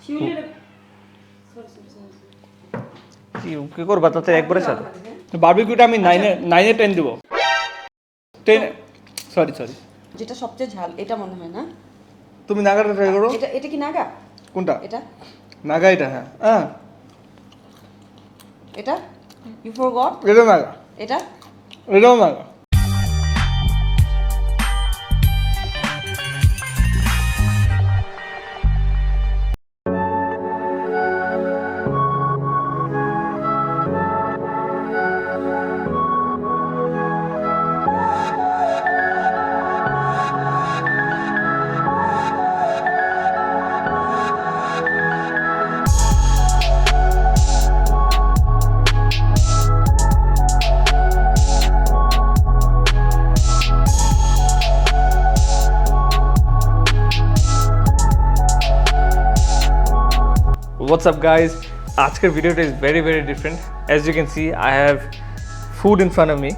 কি করবা তাতে একবারে সাথে বারবিকিউটা আমি 9 এ 10 দিব 10 সরি যেটা সবচেয়ে ঝাল এটা মনে হয় না তুমি নাগাটা ট্রাই করো এটা কি নাগা কোনটা এটা নাগা এটা হ্যাঁ এটা ইউ ফরগট এটা নাগা এটাও নাগা What's up guys? আজকের ভিডিওটা is very different as you can see I have food in front of me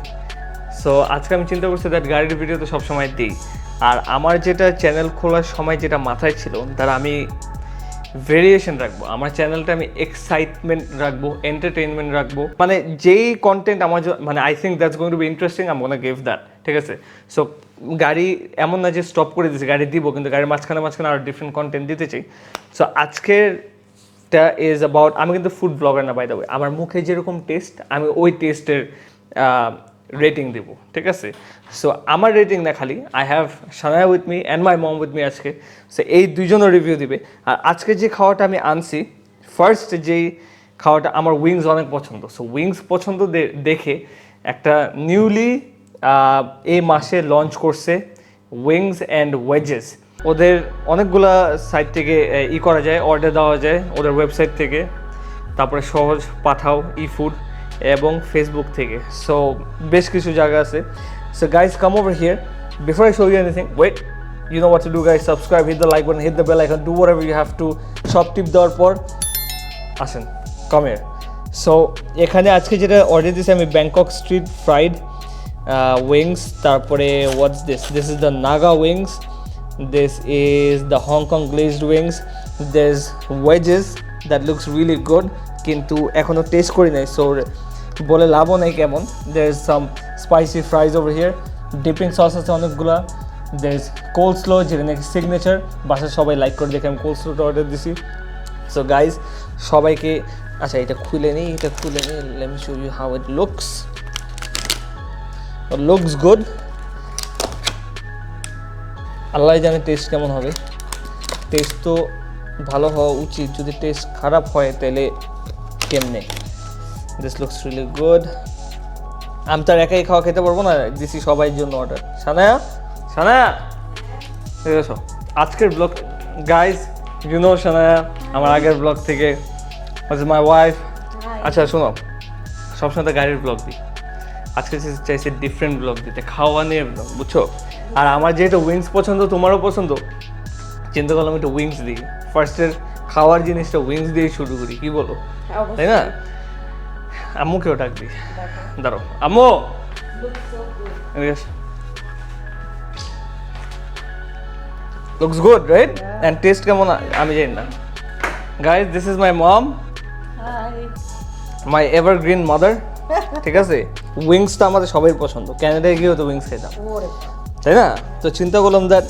so আজকে আমি চিন্তা করছি দ্যাট গাড়ির ভিডিও তো সবসময় দিই আর আমার যেটা চ্যানেল খোলার সময় যেটা মাথায় ছিল তার আমি ভেরিয়েশন রাখবো আমার চ্যানেলটা আমি এক্সাইটমেন্ট রাখবো এন্টারটেইনমেন্ট রাখবো মানে যেই কন্টেন্ট আমার মানে I think that's going to B interesting I gonna give that ঠিক আছে সো গাড়ি এমন না যে স্টপ করে দিয়েছি গাড়ি দিব কিন্তু গাড়ির মাঝখানে আরও ডিফারেন্ট কন্টেন্ট দিতে চাই সো আজকের ইজ অ্যাবাউট আমি কিন্তু ফুড ব্লগার না বাই দ্য ওয়ে আমার মুখে যেরকম টেস্ট আমি ওই টেস্টের রেটিং দেবো ঠিক আছে সো আমার রেটিং না খালি I have Sanaya with me and my mom with me আজকে সো এই দুজনও রিভিউ দিবে আর আজকে যে খাওয়াটা আমি আনছি ফার্স্ট যেই খাওয়াটা আমার উইংস অনেক পছন্দ সো উইংস পছন্দ দেখে একটা নিউলি এই মাসে লঞ্চ করছে উইংস অ্যান্ড ওয়েজেস ওদের অনেকগুলা সাইট থেকে করা যায় অর্ডার দেওয়া যায় ওদের ওয়েবসাইট থেকে তারপরে সহজ পাঠাও ফুড এবং ফেসবুক থেকে সো বেশ কিছু জায়গা আছে so guys come over here before I show you anything wait you know what to do guys subscribe hit the like button hit the bell icon do whatever you have to সব tip দেওয়ার পর আসেন come here so এখানে আজকে যেটা order দিয়েছি আমি Bangkok street fried wings তারপরে what's this is the Naga wings this is the Hong Kong glazed wings there's wedges that looks really good কিন্তু এখনো টেস্ট করি নাই সো বলে লাভও নেই কেমন there's some spicy fries over here dipping sauce আছে অনেকগুলা there's coleslaw যেটা নাকি সিগনেচার বাসায় সবাই লাইক করে দেখে আমি coleslawটা অর্ডার দিছি সো গাইজ সবাইকে আচ্ছা এটা খুলে নিই let me show you how it looks good আল্লাহ জানে টেস্ট কেমন হবে টেস্ট তো ভালো হওয়া উচিত যদি টেস্ট খারাপ হয় তাহলে কেমনে দিস লুকস রিয়েলি গুড আমি তো আর একাই খাওয়া খেতে পারবো না দিছি সবাই জন্য অর্ডার সানায়া এসো আজকের blog guys you know Sanaya আমার আগের ব্লগ থেকে মাই ওয়াইফ আচ্ছা শোনো সবসময় তো গাড়ির ব্লগ দিই আজকে চাইছে ডিফারেন্ট ব্লগ দিতে খাওয়া নিয়ে ব্লগ বুঝছো আর আমার যেহেতু উইংস পছন্দ তোমারও পছন্দ চিন্তা করলাম একটু উইংস দিই ফার্স্টের খাওয়ার জিনিসটা উইংস দিয়ে শুরু করি কি বলো তাই না আম্মুকেও ডাক দিই দাঁড়ো আম্মু looks good right and taste কেমন আমি জানি না guys this is my mom my evergreen mother ঠিক আছে উইংসটা আমাদের সবাই পছন্দ ক্যানাডায় গিয়েও তো উইংস খেতাম তাই না তো চিন্তা করলাম দ্যাট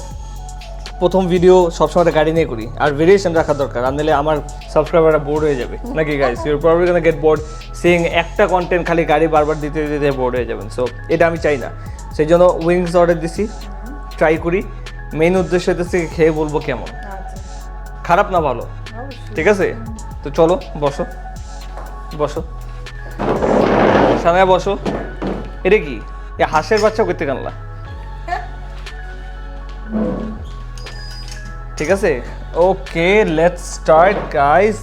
প্রথম ভিডিও সবসময় গাড়ি নিয়ে করি আর ভেরিয়েশন রাখা দরকার আর নাহলে আমার সাবস্ক্রাইবাররা বোর্ড হয়ে যাবে নাকি guys your probably gonna gate board seeing একটা কন্টেন্ট খালি গাড়ি বারবার দিতে বোর্ড হয়ে যাবেন সো এটা আমি চাই না সেই জন্য উইংস অর্ডার দিছি ট্রাই করি মেইন উদ্দেশ্য হচ্ছে খেয়ে বলবো কেমন খারাপ না ভালো ঠিক আছে তো চলো বসো সানায়া বসো এটা কি এ হাঁসের বাচ্চা করতে কানলা ঠিক আছে ওকে লেটস স্টার্ট গাইস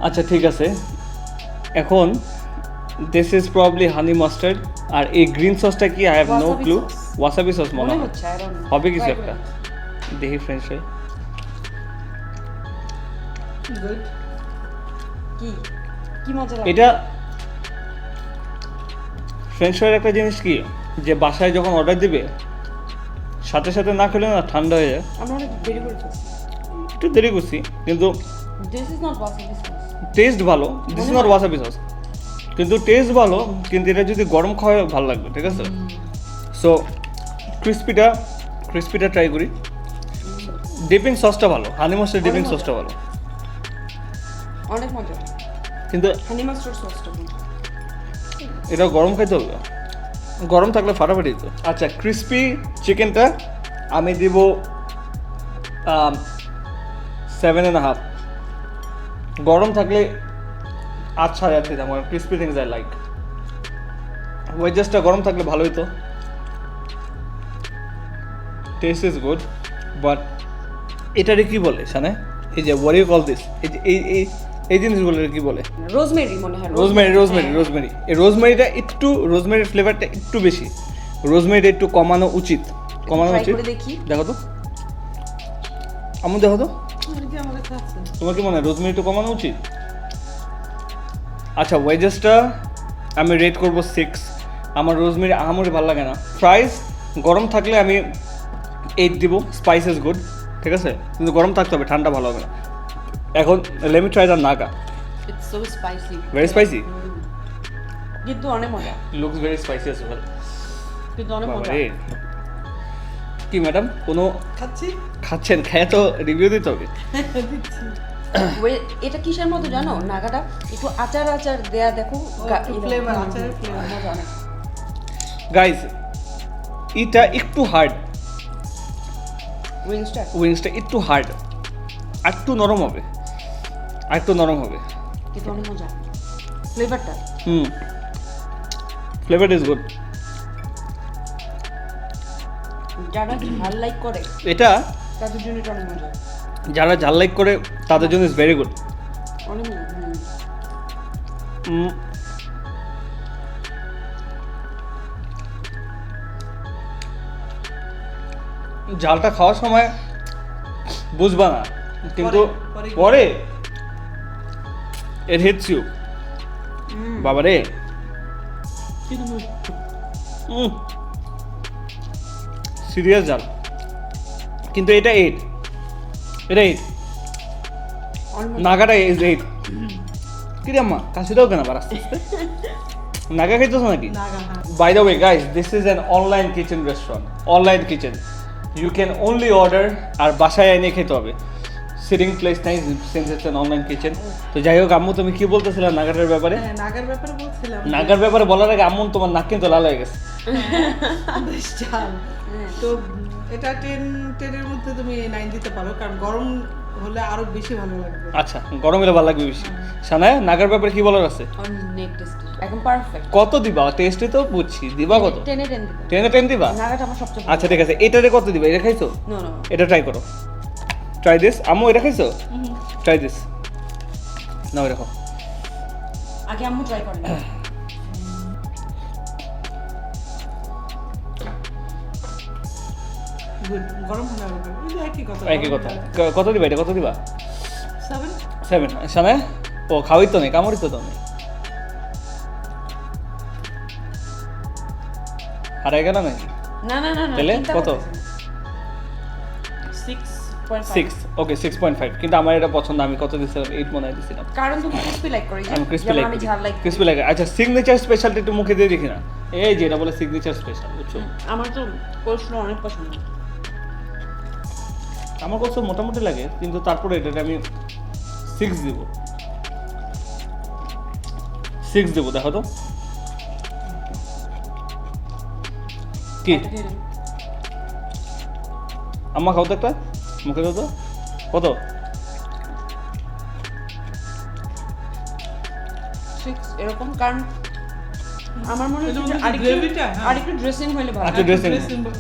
আচ্ছা ঠিক আছে এখন this is probably honey mustard, আর এই গ্রিন সসটা কি I have no Wasabi clue. sauce. Wasabi sauce মনে মনে হয়, হচ্ছে I don't know. হবে কিছু Try একটা। করে। দেখি ফ্রেঞ্চ ফ্রাই। Good. কি কি মজা লাগে? এটা ফ্রেঞ্চ ফ্রাইয়ের একটা জিনিস কি, যে বাসায় যখন অর্ডার দিবে সাথে সাথে না খেলে না ঠান্ডা হয়ে যায়। আমরা অনেক দেরি করে ফেলছি। একটু দেরি করছি, কিন্তু This is not wasabi sauce. Taste ভালো। This is not wasabi sauce, কিন্তু টেস্ট ভালো, কিন্তু এটা যদি গরম খাওয়া হয় ভালো লাগবে, ঠিক আছে? সো ক্রিস্পিটা ট্রাই করি। ডিপিং সসটা ভালো, হানি মাস্টার ডিপিং অনেক মজা। সসটা ভালো, অনেক মজা। কিন্তু হানি মাস্টার্ড সসটা এটা গরম খাইতে হবে, গরম থাকলে ফাটাফাটি দিত। আচ্ছা, ক্রিস্পি চিকেনটা আমি দিব 7.5। গরম থাকলে 8 8.5 দিতাম, কারণ ক্রিস্পি থিংস আই লাইক। ওয়েজেসটা গরম থাকলে ভালো হতো। টেস্ট ইজ গুড, বাট এটারে কি বলে শানে? এই যে ওয়াট ইউ কল দিস, এই যে এই জিনিসগুলো কি বলে? রোজমেরি মনে হয়। রোজমেরি। এই রোজমেরিটা একটু, রোজমেরির ফ্লেভারটা একটু বেশি। রোজমেরিটা একটু কমানো উচিত। Try করে দেখি। দেখো তো, আমি দেখো তো, তোমার কি মনে হয় রোজমেরি একটু কমানো উচিত? আচ্ছা, ওয়েজেসটা আমি রেট করব 6। আমার রোজমেরি আহামরি ভালো লাগে না। ফ্রাইস গরম থাকলে আমি 8 দিব। স্পাইস ইজ গুড, ঠিক আছে, কিন্তু গরম থাকতে হবে, ঠান্ডা ভালো হবে না। এখন let me try the Naga. It's so spicy. Very spicy? কিন্তু অনেক মজা। Looks very spicy as well. কিন্তু অনেক মজা। বাবারে, কি ম্যাডাম কোনো খাচ্ছেন, খেয়ে তো রিভিউ দিতে হবে। এটা কিসের মতো জানো? নাগাটা একটু আচার দেয়া দেখো। ফ্লেভার, আচারের ফ্লেভার। মজা অনেক। গাইজ, এটা একটু হার্ড, উইংসটা একটু হার্ড, একটু নরম হবে, কিন্তু অনেক মজা। ফ্লেভারটা ফ্লেভার ইজ গুড। যারা ঝাল লাইক করে এটা তাদের জন্য এটা অনেক মজা। যারা ঝাল লাইক করে তাদের জন্য ইজ ভেরি গুড। অনেক মজা। ঝালটা খাওয়ার সময় বুঝবা না, কিন্তু পরে পরে it hits you। বাবারে, সিরিয়াস ঝাল, কিন্তু এটা 8, অনেক মজা। নাগাটা ইজ 8। কি রে আম্মা, কাশি দাও কেন আবার আস্তে আস্তে? নাগা খাইতেছো নাকি? নাগা, হ্যাঁ। By the way, guys, this is an online kitchen restaurant. Online kitchen. You can only order আর বাসায় এনে খেতে হবে। সিটিং প্লেস নাই, since it's an online kitchen. তো যাই হোক, আম্মু তুমি কি বলতেছিলে নাগাটার ব্যাপারে? হ্যাঁ, নাগার ব্যাপারে বলছিলাম। নাগার ব্যাপারে বলার আগে আম্মু তোমার নাক কিন্তু লাল হয়ে গেছে। বেশ ঝাল। তো এটা 10 এর মধ্যে তুমি 9 দিতে পারো, কারণ গরম হলে আরো বেশি ভালো লাগবে। আচ্ছা, গরম হলে ভালো লাগবে বেশি। সানায়া, নাগার ব্যাপারে কি বলার আছে? অনেক টেস্টি, একদম পারফেক্ট। কত দিবা? টেস্টে তো বুঝছি, দিবা কত? 10 এ 10 দিবো। 10 এ 10 দিবা? নাগাটা আমার সবচেয়ে আচ্ছা ঠিক আছে, এটারে কত দিবা? এটা খাইছো? নো নো এটা ট্রাই করো, ট্রাই দিস। আম্মু এটা খাইছো? Try this. নাও দেখো। আগে আম্মু ট্রাই করেন। গুড, গরম হলে আরো ভালো। ওই যে একই কথা। একই কথা। কত দিবা এটা, কত দিবা? 7। 7। সানায়া, ও খাওয়াই তো নেই, কামড়ি তো নেই। হারাই গেল নাকি? না না না না তাহলে চিন্তা কত? করতেছি না। 6.5 6। ওকে, 6.5। কিন্তু আমার এটা পছন্দ, আমি কত দিছিলাম? 8 মনে হয় দিছিলাম। কারণ তুমি ক্রিসপি লাইক করি আমি ক্রিসপি যেমন লাইক, আমি ঝাল লাইক ক্রিসপি লাইক। আচ্ছা, সিগনেচার স্পেশালটা একটু মুখে দিয়ে দেখি না। এই যে এটা বলে সিগনেচার স্পেশাল, বুঝছো? আমার তো কোল্ড অনেক পছন্দ। আমার কাছে মোটামুটি লাগে, কিন্তু তারপরে এটাকে আমি 6 দিব। 6 দেবো, দেখো তো কি। আম্মা খাও তো একটা, মুখে দাও তো। কত? 6 এরকম, কারণ আমার মনে এটার হচ্ছে মধ্যে আরেকটু গ্রেভিটা, হ্যাঁ। আরেকটু ড্রেসিং হলে ভালো আচ্ছা, dressing। হতো,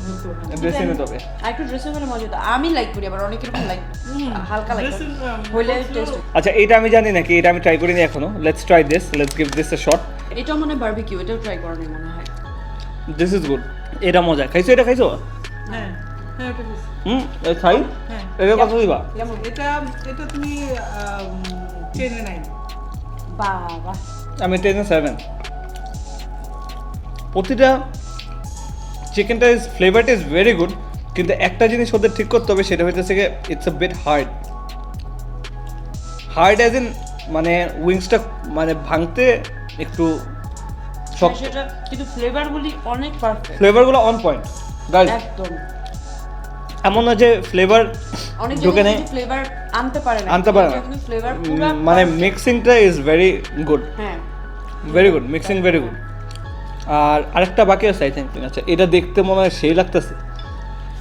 হ্যাঁ। ড্রেসিং হতে হবে। আরেকটু ড্রেসিং হলে মজা হতো আমি লাইক করি আবার অনেকের লাইক হালকা লাইক Dressing, হলে হচ্ছিল। টেস্ট আচ্ছা, এটা আমি জানি নাকি, এটা আমি ট্রাই করিনি এখনো। Let's try this, let's give this A shot. এটা মনে হয় বারবিকিউ এটাও ট্রাই করার মনে হয় দিস ইজ গুড। এটা মজা। খাইছো এটা? খাইছো? হ্যাঁ হ্যাঁ ওটা বেশ। খাই। হ্যাঁ এটা কত দিবা? কেমন এটা এটা তুমি 10 এ 9। বাবা আমি 10/7। প্রতিটা চিকেনটা ইজ ফ্লেভারটা ইজ ভেরি গুড, কিন্তু একটা জিনিস ওদের ঠিক করতে হবে, সেটা হইতেছে কি it's a bit hard. Hard as in মানে উইংসটা মানে ভাঙতে একটু শক্ত। সেটা কিন্তু ফ্লেভারগুলি অনেক পারফেক্ট ফ্লেভারগুলো অন পয়েন্ট গাইস। একদম এমন না যে ফ্লেভার অনেক ঢুকে নেই, জায়গায় ফ্লেভার আনতে পারে না আনতে পারে না। কিন্তু ফ্লেভার পুরো মানে মিক্সিংটা ইজ ভেরি গুড, হ্যাঁ very good, mixing very good. আর আরেকটা বাকি আছে আই থিঙ্ক। আচ্ছা, এটা দেখতে মনে হয় সেই লাগতেছে,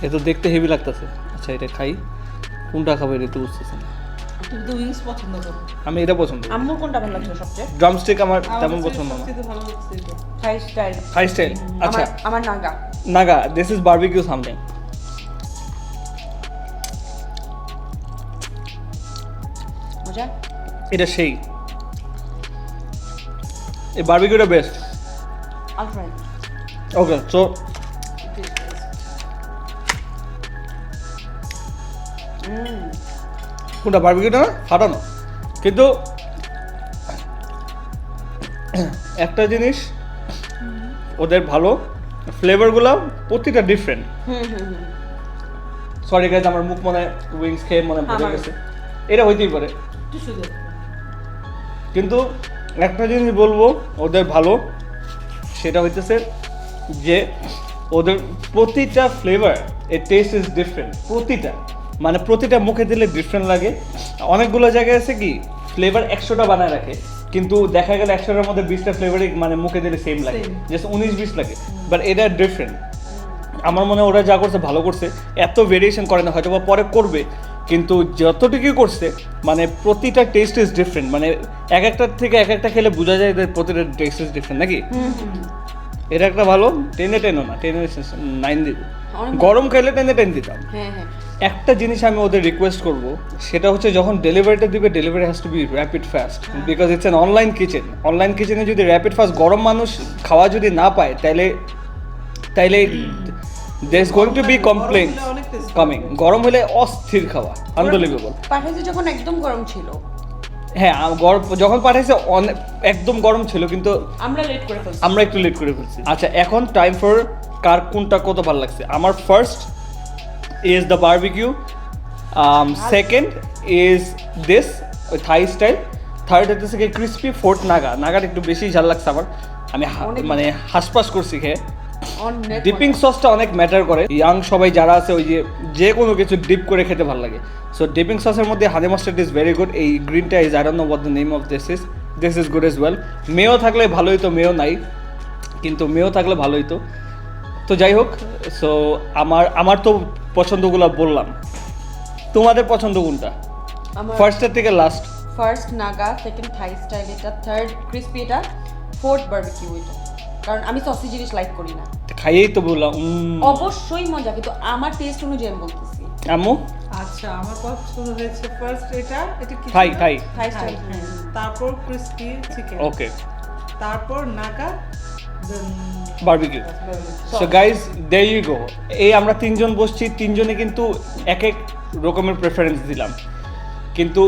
এ তো দেখতে হেভি লাগতেছে। আচ্ছা, এটা খাই। কোনটা খাবো এটা তো বুঝতেছি না। তুমি তো উইংস পছন্দ করো। আমি এটা পছন্দ করি। আম্মুর কোনটা ভালো লাগছে সবচেয়ে ড্রামস্টিক আমার আমার তেমন কাছে পছন্দ না। সবচেয়ে ভালো লাগছে এটা। থাই স্টাইল হাই স্টাইল। আচ্ছা, আমার Naga Naga, this is barbecue something. মজা এটা সেই, এই বারবিকিউটা বেস্ট। আলফ্রেড ওকে, সো কোনটা বারবিকিউটা না ফাটানো, কিন্তু একটা জিনিস ওদের ভালো, ফ্লেভারগুলো প্রতিটা ডিফারেন্ট। সরি গাইজ, আমার মুখ মনে উইংস খেয়ে মনে ভরে আমারও। গেছে। এটা হইতেই পারে, একটু সুন্দর। কিন্তু একটা জিনিস বলবো ওদের ভালো, সেটা হইতেছে যে ওদের প্রতিটা ফ্লেভার এর টেস্ট ইজ ডিফারেন্ট। প্রতিটা মানে প্রতিটা মুখে দিলে ডিফারেন্ট লাগে। অনেকগুলো জায়গায় আছে কি ফ্লেভার 100টা বানায় রাখে, কিন্তু দেখা গেল 100টার মধ্যে 20টা ফ্লেভারই মানে মুখে দিলে সেম লাগে, Same. জাস্ট 19-20 লাগে। বাট এটা ডিফারেন্ট। আমার মনে হয় ওরা যা করছে ভালো করছে, এত ভেরিয়েশন করে না, হয়তো বা পরে করবে, কিন্তু যতটুকুই করছে মানে প্রতিটা টেস্ট ইজ ডিফারেন্ট। মানে এক একটার থেকে এক একটা খেলে বোঝা যায় যে প্রতিটা টেস্ট ইজ ডিফারেন্ট নাকি। এটা একটা ভালো 10/10ও না, 10/9 দিত। অনেক গরম খাইলে 10/10 দিতাম। হ্যাঁ হ্যাঁ একটা জিনিস আমি ওদের রিকোয়েস্ট করব, সেটা হচ্ছে যখন ডেলিভারিটা দিবে, delivery has to be rapid fast, because it's an online kitchen. Online কিচেনে যদি র্যাপিড ফাস্ট গরম মানুষ খাওয়া যদি না পায়, তাইলে there is going to be complaints গরম হলে অনেক tasty coming. গরম হলে অস্থির খাওয়া, আনবিলিভেবল। পাঠাইছে যখন একদম গরম ছিল হ্যাঁ, গরম যখন পাঠাইছে একদম গরম ছিল, কিন্তু আমরা লেট করে ফেলছি আমরা একটু লেট করে ফেলছি। আচ্ছা, এখন টাইম ফর কার কোনটা কত ভালো লাগছে। আমার first is the barbecue, second is this Thai style, third হচ্ছে কি ক্রিস্পি, ফোর্থ নাগা। নাগাটা একটু বেশি ঝাল লাগছে আমার, আমি অনেক মানে হাসপাস করছি খেয়ে। অনেক ডিপিং সসটা অনেক ম্যাটার করে। ইয়াং সবাই যারা আছে ওই যে কোনো কিছু ডিপ করে খেতে ভালো লাগে। সো ডিপিং সসের মধ্যে honey mustard is very good. এই গ্রিনটা is I don't know what the name of this is good as well. Mayo থাকলে ভালোই, তো মেও নাই, কিন্তু মেও থাকলে ভালোই তো। তো যাই হোক, সো আমার তো পছন্দগুলো বললাম, তোমাদের পছন্দ কোনটা আমার ফার্স্টের থেকে লাস্ট? ফার্স্ট নাগা, সেকেন্ড থাই স্টাইল, এটা থার্ড ক্রিসপি, এটা ফোর্থ বারবিকিউ। এটা কারণ আমি সসি জিনিস লাইক করি না। খাইয়েই তো বললাম। অবশ্যই মজা, কিন্তু আমার টেস্ট অনুযায়ী আমি বলতেছি আম্মু আচ্ছা, আমার পছন্দ হয়েছে ফার্স্ট এটা কি থাই ছিল? থাই থাই স্টাইল হ্যাঁ। তারপর ক্রিসপি চিকেন, ওকে, তারপর Naga, then barbecue. So guys, there you go. এই আমরা তিনজন বসছি, তিনজনে কিন্তু এক এক রকমের প্রেফারেন্স দিলাম, কিন্তু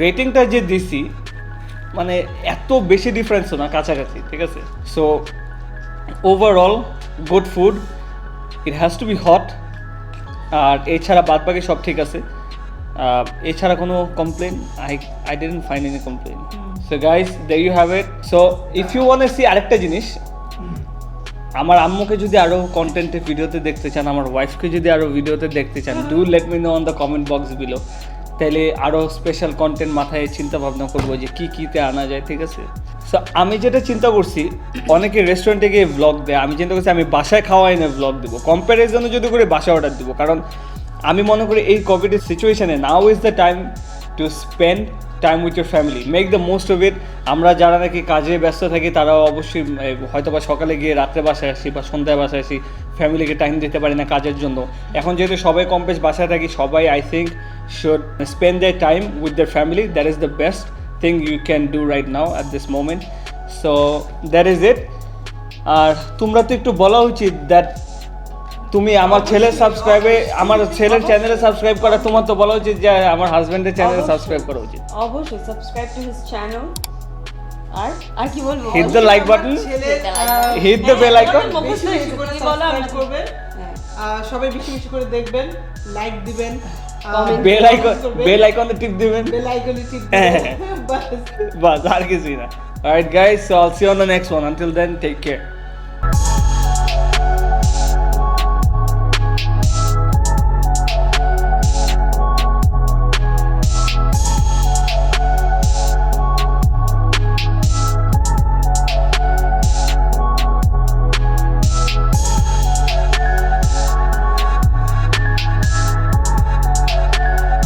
রেটিংটা যে দিছি মানে এত বেশি ডিফারেন্সও না, কাছাকাছি, ঠিক আছে। So overall good food, it has to be hot. আর এছাড়া বাদ বাকি সব ঠিক আছে। এছাড়া কোনো complain I didn't find any complain. So guys, there you have it. So if you want to see আরেকটা জিনিস, আমার আম্মুকে যদি আরো কন্টেন্টে ভিডিওতে দেখতে চান, আমার ওয়াইফকে যদি আরো ভিডিওতে দেখতে চান, do let me no on the comment box below. তাহলে আরো স্পেশাল কন্টেন্ট মাথায় চিন্তা ভাবনা করবো যে কি কিতে আনা যায়, ঠিক আছে। সো আমি যেটা চিন্তা করছি, অনেকে রেস্টুরেন্টে গিয়ে ভ্লগ দেয়, আমি চিন্তা করছি আমি বাসায় খাওয়া এনে ভ্লগ দেবো। কম্প্যারিজনে যদি করে বাসায় অর্ডার দেবো, কারণ আমি মনে করি এই কোভিডের সিচুয়েশনে now is the time to spend time with your family, make the most of it. আমরা যারা নাকি কাজে ব্যস্ত থাকি তারাও অবশ্যই হয়তো বা সকালে গিয়ে রাত্রে বাসায় আসি বা সন্ধ্যায় বাসায় আসি, ফ্যামিলিকে টাইম দিতে পারি না কাজের জন্য। এখন যেহেতু সবাই কম বেশ বাসায় থাকি, সবাই I think should spend their time with their family. That is the best thing you can do right now at this moment. So that is it. আর তোমরা তো একটু বলা উচিত দ্যাট তুমি আমার ছেলের সাবস্ক্রাইবে, আমার ছেলের চ্যানেলে সাবস্ক্রাইব করা, তোমার তো বলা উচিত যে আমার হাজবেন্ডের চ্যানেলে সাবস্ক্রাইব করা উচিত। অবশ্যই সাবস্ক্রাইব টু হিজ চ্যানেল। আর কি বলবো, Hit the like button. Hit the bell icon. বেশি বেশি করে সাবস্ক্রাইব করবেন, হ্যাঁ। সবাই বেশি বেশি করে দেখবেন, লাইক দিবেন, বেল আইকনে টিপ দিবেন, বেল আইকনে টিপ হ্যাঁ। দিবেন, বাস। বাস আর কিছুই না। Alright guys, so I'll see you on the next one. Until then, take care.